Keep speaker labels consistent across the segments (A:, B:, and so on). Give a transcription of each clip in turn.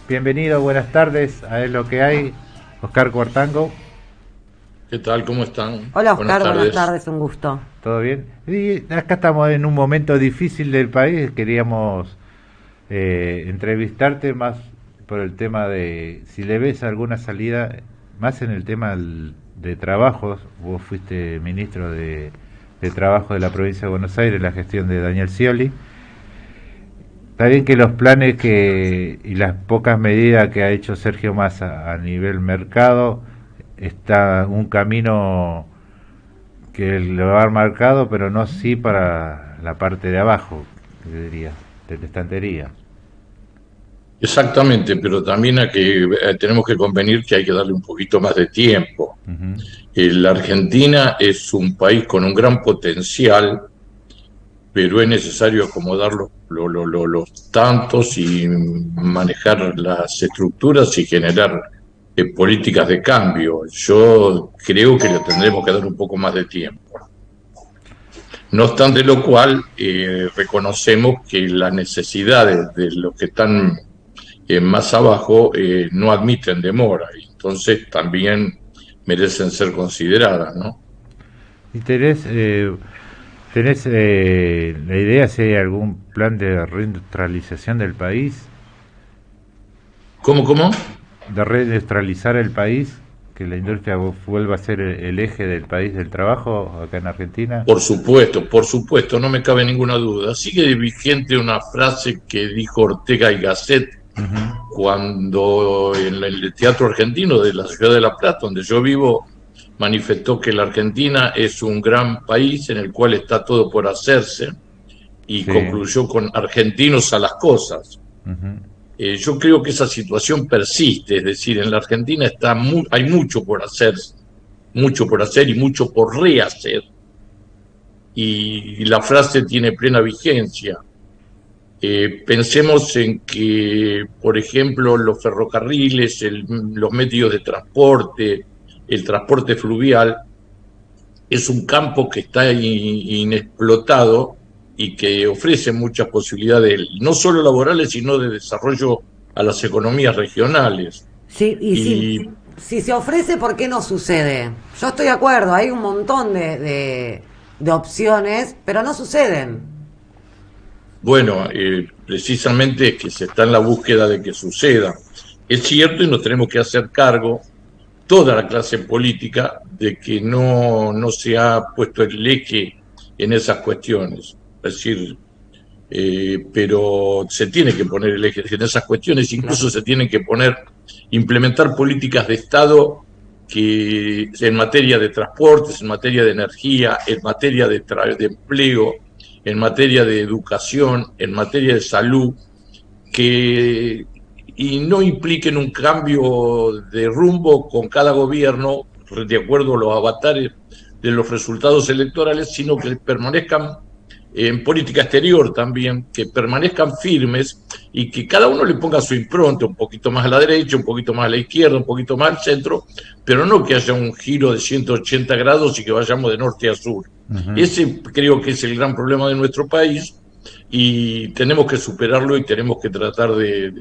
A: Bienvenido, buenas tardes a Es lo que hay, Oscar Cuartango.
B: ¿Qué tal? ¿Cómo están?
C: Hola
B: Buenas
C: Oscar, buenas
B: tardes.
C: tardes, un gusto.
A: ¿Todo bien? Y acá estamos en un momento difícil del país. Queríamos entrevistarte más por el tema de si le ves alguna salida, más en el tema de trabajos. Vos fuiste ministro de Trabajo de la provincia de Buenos Aires, la gestión de Daniel Scioli. Está bien que los planes y las pocas medidas que ha hecho Sergio Massa a nivel mercado, está un camino que lo va a haber marcado, pero no sí para la parte de abajo, yo diría, de la estantería.
B: Exactamente, pero también tenemos que convenir que hay que darle un poquito más de tiempo.
A: Ujú.
B: La Argentina es un país con un gran potencial, pero es necesario acomodar los tantos y manejar las estructuras y generar políticas de cambio. Yo creo que le tendremos que dar un poco más de tiempo. No obstante lo cual, reconocemos que las necesidades de los que están más abajo no admiten demora y entonces también merecen ser consideradas, ¿no?
A: ¿Y tenés la idea si hay algún plan de reindustrialización del país,
B: ¿Cómo?
A: de reindustrializar el país, que la industria vuelva a ser el eje del país del trabajo acá en Argentina?
B: Por supuesto, no me cabe ninguna duda. Sigue vigente una frase que dijo Ortega y Gasset
A: Ujú.
B: cuando en el Teatro Argentino de la ciudad de La Plata, donde yo vivo, manifestó que la Argentina es un gran país en el cual está todo por hacerse y
A: Sí.
B: concluyó con argentinos a las cosas.
A: Ujú.
B: Yo creo que esa situación persiste, es decir, en la Argentina hay mucho por hacer y mucho por rehacer, y la frase tiene plena vigencia. Pensemos en que, por ejemplo, los ferrocarriles, los medios de transporte, el transporte fluvial, es un campo que está inexplotado y que ofrece muchas posibilidades, no solo laborales, sino de desarrollo a las economías regionales.
C: Sí, y sí,
B: Y
C: si se ofrece, ¿por qué no sucede? Yo estoy de acuerdo, hay un montón de opciones, pero no suceden.
B: bueno, precisamente es que se está en la búsqueda de que suceda. Es cierto y nos tenemos que hacer cargo, toda la clase política, de que no se ha puesto el eje en esas cuestiones. Es decir, pero se tiene que poner el eje en esas cuestiones,
C: Claro.
B: incluso se tienen que implementar políticas de Estado que en materia de transportes, en materia de energía, en materia de empleo, en materia de educación, en materia de salud, que y no impliquen un cambio de rumbo con cada gobierno de acuerdo a los avatares de los resultados electorales, sino que permanezcan en política exterior también, que permanezcan firmes y que cada uno le ponga su impronta, un poquito más a la derecha, un poquito más a la izquierda, un poquito más al centro, pero no que haya un giro de 180 grados y que vayamos de norte a sur.
A: Ujú.
B: Ese creo que es el gran problema de nuestro país y tenemos que superarlo y tenemos que tratar de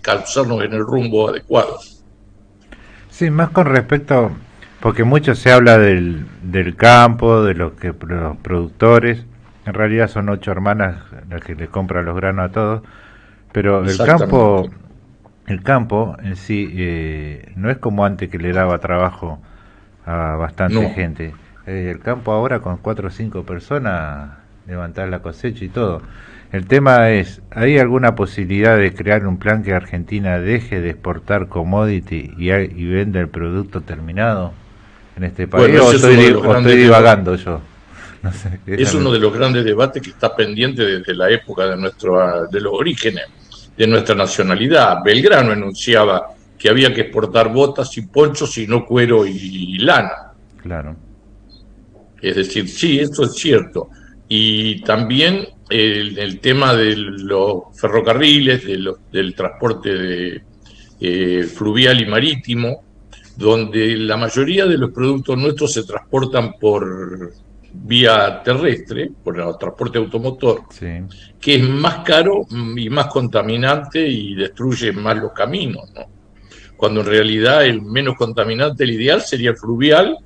B: calzarnos en el rumbo adecuado.
A: Sí, más con respecto, porque mucho se habla del campo, de los productores. En realidad son 8 hermanas las que le compran los granos a todos, pero
B: Exactamente.
A: el campo en sí no es como antes, que le daba trabajo a bastante
B: No.
A: gente. El campo ahora, con 4 o 5 personas, levantar la cosecha y todo. El tema es, ¿hay alguna posibilidad de crear un plan que Argentina deje de exportar commodity y venda el producto terminado en este país?
B: Bueno, ese es uno de los
A: O estoy
B: grandes
A: divagando yo? No sé, esa
B: es
A: me-
B: uno de los grandes debates que está pendiente desde la época de los orígenes de nuestra nacionalidad. Belgrano enunciaba que había que exportar botas y ponchos y no cuero y lana.
A: Claro.
B: Es decir, sí, eso es cierto. Y también el tema de los ferrocarriles, del transporte fluvial y marítimo, donde la mayoría de los productos nuestros se transportan vía terrestre, por el transporte automotor,
A: Sí,
B: que es más caro y más contaminante y destruye más los caminos, ¿no? Cuando en realidad el menos contaminante, el ideal, sería el fluvial,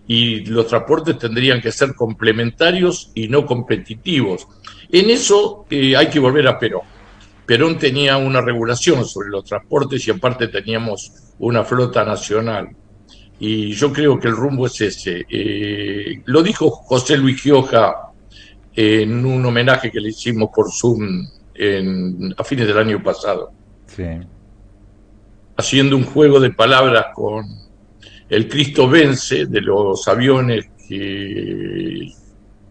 B: y los transportes tendrían que ser complementarios y no competitivos. En eso hay que volver a Perón. Perón tenía una regulación sobre los transportes y aparte teníamos una flota nacional. Y yo creo que el rumbo es ese. Lo dijo José Luis Gioja en un homenaje que le hicimos por Zoom a fines del año pasado,
A: sí,
B: haciendo un juego de palabras con el Cristo Vence de los aviones que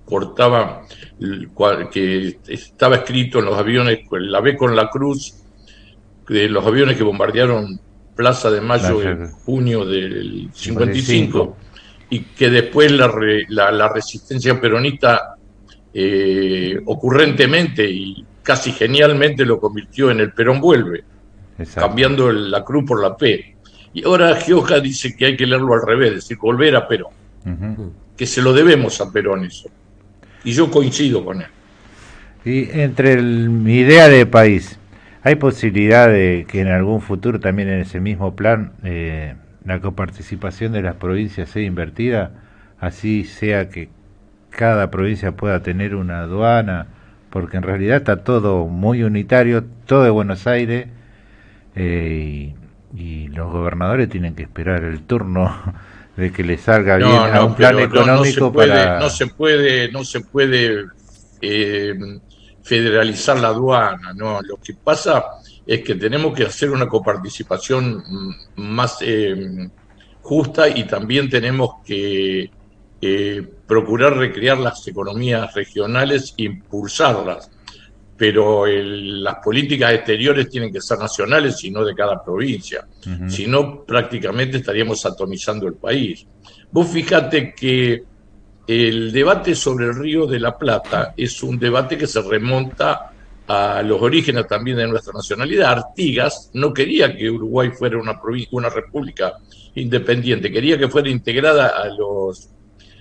B: portaban, que estaba escrito en los aviones, la B con la cruz, de los aviones que bombardearon Plaza de Mayo en
A: Mayor
B: junio del
A: 55.
B: 55, y que después la resistencia peronista ocurrentemente y casi genialmente lo convirtió en el Perón vuelve,
A: Exacto.
B: cambiando la cruz por la P. Y ahora Gioja dice que hay que leerlo al revés, es decir, volver a Perón,
A: Ujú.
B: que se lo debemos a Perón eso. Y yo coincido con él.
A: Y entre mi idea de país, ¿hay posibilidad de que en algún futuro también en ese mismo plan la coparticipación de las provincias sea invertida? Así sea que cada provincia pueda tener una aduana, porque en realidad está todo muy unitario, todo de Buenos Aires, y los gobernadores tienen que esperar el turno de que les salga bien
B: No,
A: a un
B: no,
A: plan
B: pero no,
A: económico para...
B: no se puede eh, federalizar la aduana, no. Lo que pasa es que tenemos que hacer una coparticipación más justa, y también tenemos que procurar recrear las economías regionales e impulsarlas. Pero las políticas exteriores tienen que ser nacionales y no de cada provincia.
A: Ujú.
B: Si no, prácticamente estaríamos atomizando el país. Vos fíjate que el debate sobre el Río de la Plata es un debate que se remonta a los orígenes también de nuestra nacionalidad. Artigas no quería que Uruguay fuera una república independiente, quería que fuera integrada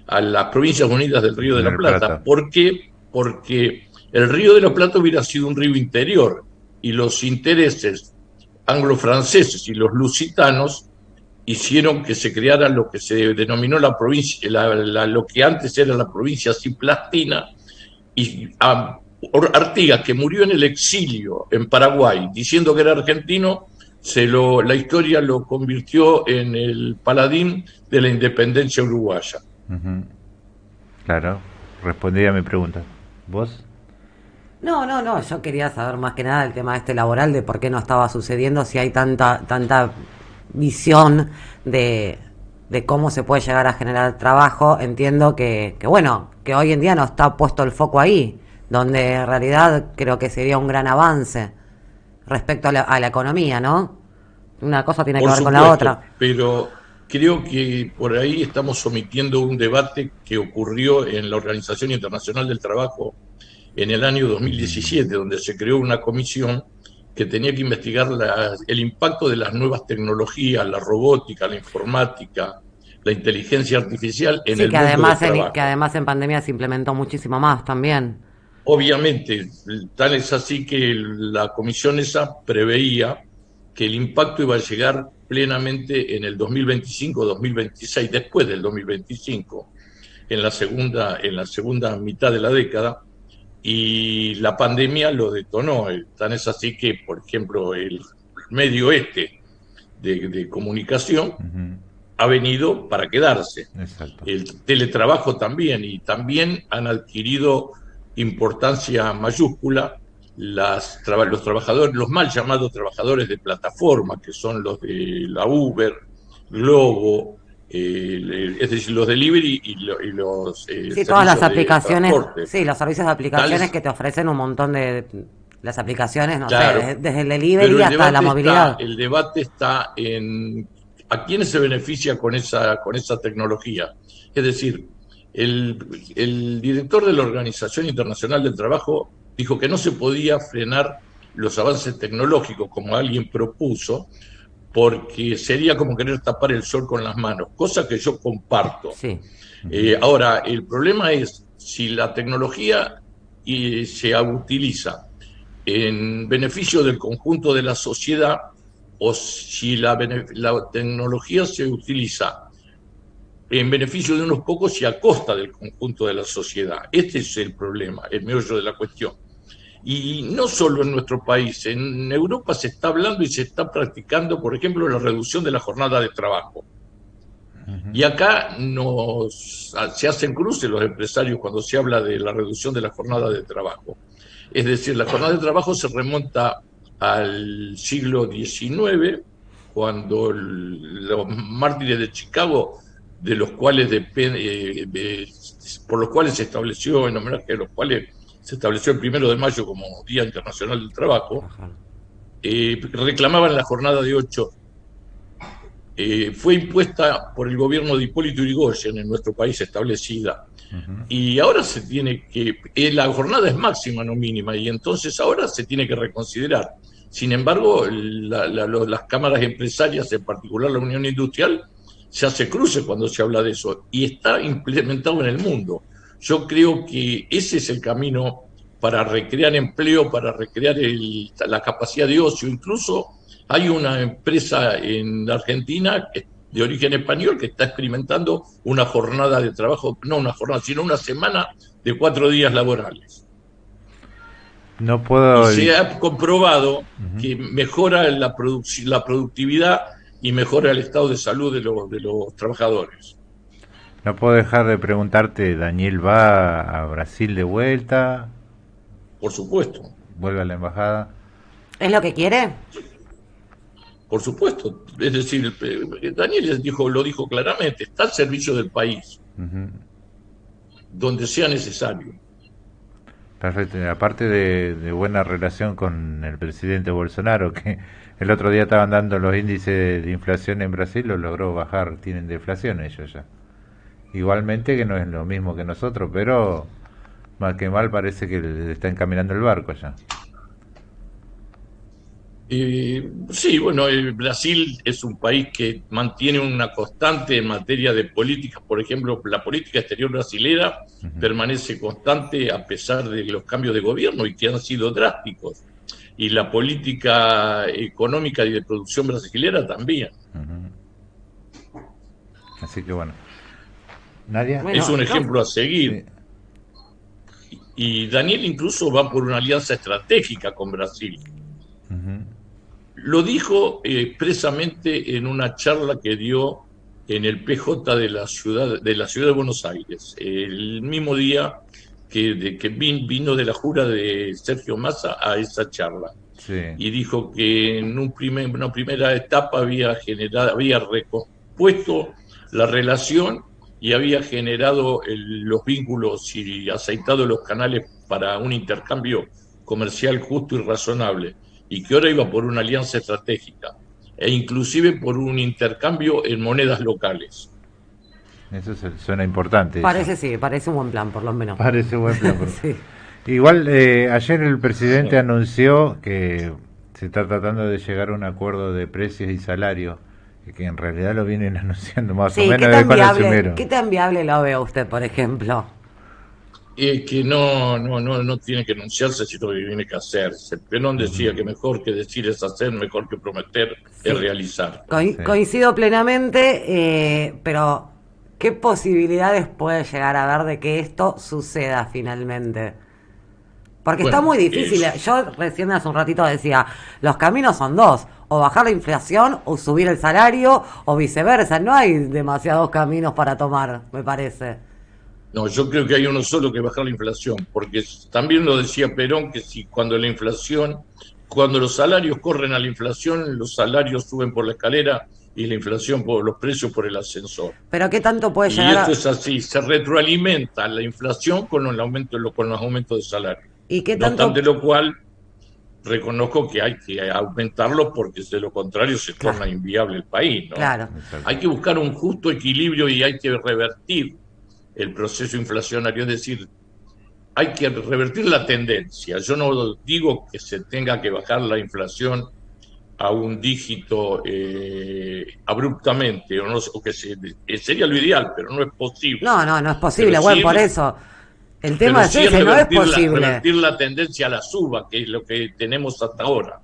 B: a las Provincias Unidas del Río de la
A: Del
B: Plata.
A: Plata.
B: ¿Por qué? Porque el Río de la Plata hubiera sido un río interior y los intereses anglo-franceses y los lusitanos hicieron que se creara lo que se denominó la provincia, lo que antes era la provincia ciplastina, y Artigas, que murió en el exilio en Paraguay diciendo que era argentino, la historia lo convirtió en el paladín de la independencia uruguaya.
A: Ujú. Claro, respondí a mi pregunta. ¿Vos?
C: No, no, no, yo quería saber más que nada el tema este laboral, de por qué no estaba sucediendo, si hay tanta visión de, de cómo se puede llegar a generar trabajo. Entiendo que, bueno, que hoy en día no está puesto el foco ahí, donde en realidad creo que sería un gran avance respecto a la economía, ¿no? Una cosa tiene que
B: Por
C: ver con la
B: supuesto,
C: otra.
B: pero creo que por ahí estamos omitiendo un debate que ocurrió en la Organización Internacional del Trabajo en el año 2017, donde se creó una comisión que tenía que investigar el impacto de las nuevas tecnologías, la robótica, la informática, la inteligencia artificial en
C: Sí,
B: el mundo del
C: que
B: trabajo.
C: además en pandemia se implementó muchísimo más también.
B: Obviamente, tal es así que la comisión esa preveía que el impacto iba a llegar plenamente en el 2025-2026, después del 2025, en la segunda mitad de la década, y la pandemia lo detonó. Tan es así que, por ejemplo, el medio de comunicación
A: Ujú.
B: ha venido para quedarse.
A: Exacto.
B: El teletrabajo también, y también han adquirido importancia mayúscula los trabajadores, los mal llamados trabajadores de plataforma, que son los de la Uber, Globo, es decir, los delivery y los
C: Sí, todas las
B: servicios de
C: aplicaciones,
B: transporte.
C: sí, los servicios de aplicaciones
B: Tales,
C: que te ofrecen un montón de... Las aplicaciones, no sé,
B: claro,
C: desde el
B: pero
C: delivery hasta la movilidad.
B: el debate está en a quiénes se beneficia con esa tecnología. Es decir, el, el director de la Organización Internacional del Trabajo dijo que no se podía frenar los avances tecnológicos como alguien propuso, porque sería como querer tapar el sol con las manos, cosa que yo comparto.
C: Sí.
B: Ahora, el problema es si la tecnología se utiliza en beneficio del conjunto de la sociedad o si la tecnología se utiliza en beneficio de unos pocos y a costa del conjunto de la sociedad. Este es el problema, el meollo de la cuestión. Y no solo en nuestro país, en Europa se está hablando y se está practicando, por ejemplo, la reducción de la jornada de trabajo. Y acá se hacen cruces los empresarios cuando se habla de la reducción de la jornada de trabajo. Es decir, la jornada de trabajo se remonta al siglo XIX, cuando los mártires de Chicago, de los cuales por los cuales se estableció, en homenaje a los cuales se estableció el 1 de mayo como Día Internacional del Trabajo, reclamaban la jornada de 8. Fue impuesta por el gobierno de Hipólito Yrigoyen en nuestro país establecida. Y ahora se tiene que, la jornada es máxima, no mínima, y entonces ahora se tiene que reconsiderar. Sin embargo, las cámaras empresarias, en particular la Unión Industrial, se hace cruces cuando se habla de eso, y está implementado en el mundo. Yo creo que ese es el camino para recrear empleo, para recrear la capacidad de ocio. Incluso hay una empresa en Argentina de origen español que está experimentando una jornada de trabajo, no una jornada, sino una semana de 4 días laborales.
A: No puedo...
B: Y se ha comprobado que mejora la productividad y mejora el estado de salud de los trabajadores.
A: No puedo dejar de preguntarte, ¿Daniel va a Brasil de vuelta?
B: Por supuesto.
A: ¿Vuelve a la embajada?
C: ¿Es lo que quiere?
B: Por supuesto. Es decir, Daniel lo dijo claramente, está al servicio del país, donde sea necesario.
A: Perfecto. Aparte de buena relación con el presidente Bolsonaro, que el otro día estaban dando los índices de inflación en Brasil, lo logró bajar, tienen deflación ellos ya. Igualmente que no es lo mismo que nosotros, pero mal que mal parece que le está encaminando el barco ya.
B: Sí, bueno, Brasil es un país que mantiene una constante en materia de políticas. Por ejemplo, la política exterior brasilera permanece constante a pesar de los cambios de gobierno y que han sido drásticos. Y la política económica y de producción brasilera también.
A: Así que bueno. ¿Nadia?
B: Bueno, es un ejemplo a seguir. Sí. Y Daniel incluso va por una alianza estratégica con Brasil. Lo dijo expresamente en una charla que dio en el PJ de la ciudad de Buenos Aires, el mismo día que vino de la jura de Sergio Massa a esa charla. Sí. Y dijo que en una primera etapa había recompuesto la relación y había generado los vínculos y aceitado los canales para un intercambio comercial justo y razonable, y que ahora iba por una alianza estratégica e inclusive por un intercambio en monedas locales.
A: Eso suena importante.
C: Parece un buen plan, por lo menos.
A: Parece un buen plan. Sí. Igual, ayer el presidente anunció que se está tratando de llegar a un acuerdo de precios y salarios, que en realidad lo vienen anunciando más o menos desde cuando asumieron.
C: ¿Qué tan viable lo ve usted, por ejemplo?
B: Que no tiene que anunciarse, sino que tiene que hacerse. Perón decía que mejor que decir es hacer, mejor que prometer es realizar.
C: Coincido plenamente, pero ¿qué posibilidades puede llegar a haber de que esto suceda finalmente? Porque está muy difícil. Yo recién hace un ratito decía, los caminos son dos, o bajar la inflación, o subir el salario, o viceversa. No hay demasiados caminos para tomar, me parece.
B: No, yo creo que hay uno solo, que bajar la inflación, porque también lo decía Perón, que si cuando los salarios corren a la inflación, los salarios suben por la escalera y la inflación por los precios por el ascensor.
C: Pero ¿qué tanto puede llegar?
B: Y esto es así, se retroalimenta la inflación con los aumentos de salario.
C: ¿Y qué tanto?
B: No obstante lo cual, reconozco que hay que aumentarlo porque de lo contrario se torna inviable el país, ¿no?
C: Claro.
B: Hay que buscar un justo equilibrio y hay que revertir el proceso inflacionario, es decir, hay que revertir la tendencia. Yo no digo que se tenga que bajar la inflación a un dígito abruptamente, o no sé, sería lo ideal, pero no es posible.
C: No es posible.
B: Pero
C: Bueno,
B: sí,
C: por eso. El
B: pero
C: tema es
B: sí
C: ese, no es posible.
B: revertir la tendencia a la suba, que es lo que tenemos hasta ahora.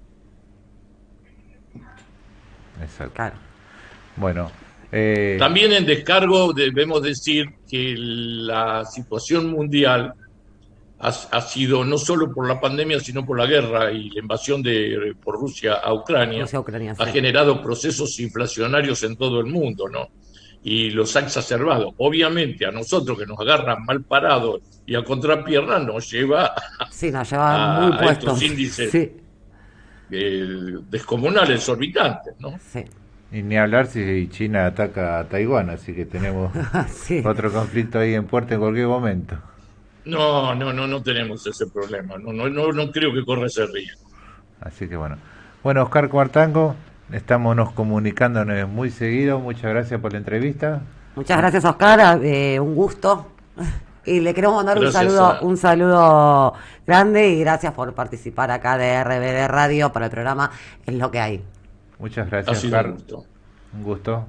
A: Exacto.
C: Claro.
A: Bueno,
B: También en descargo debemos decir que la situación mundial ha sido no solo por la pandemia, sino por la guerra y la invasión por Rusia a Ucrania,
C: Rusia-Ucrania,
B: ha
C: sí.
B: generado procesos inflacionarios en todo el mundo, ¿no? Y los ha exacerbado. Obviamente a nosotros que nos agarran mal parados y a contrapierna nos lleva
C: Sí, nos lleva muy
B: a estos
C: puestos.
B: índices
C: Sí,
B: descomunales, exorbitantes, ¿no?
C: sí.
A: y ni hablar si China ataca a Taiwán, así que tenemos
C: Sí.
A: otro conflicto ahí en puerta en cualquier momento.
B: No tenemos ese problema. No creo que corra ese riesgo.
A: Así que bueno. Bueno, Oscar Cuartango, estamos nos comunicándonos muy seguido. Muchas gracias por la entrevista.
C: Muchas gracias, Oscar. Un gusto. Y le queremos mandar
B: Gracias
C: un saludo grande y gracias por participar acá de RBD Radio para el programa Es lo que hay.
A: Muchas
B: Ha
A: gracias,
B: sido un
A: Oscar.
B: gusto.
A: Un gusto.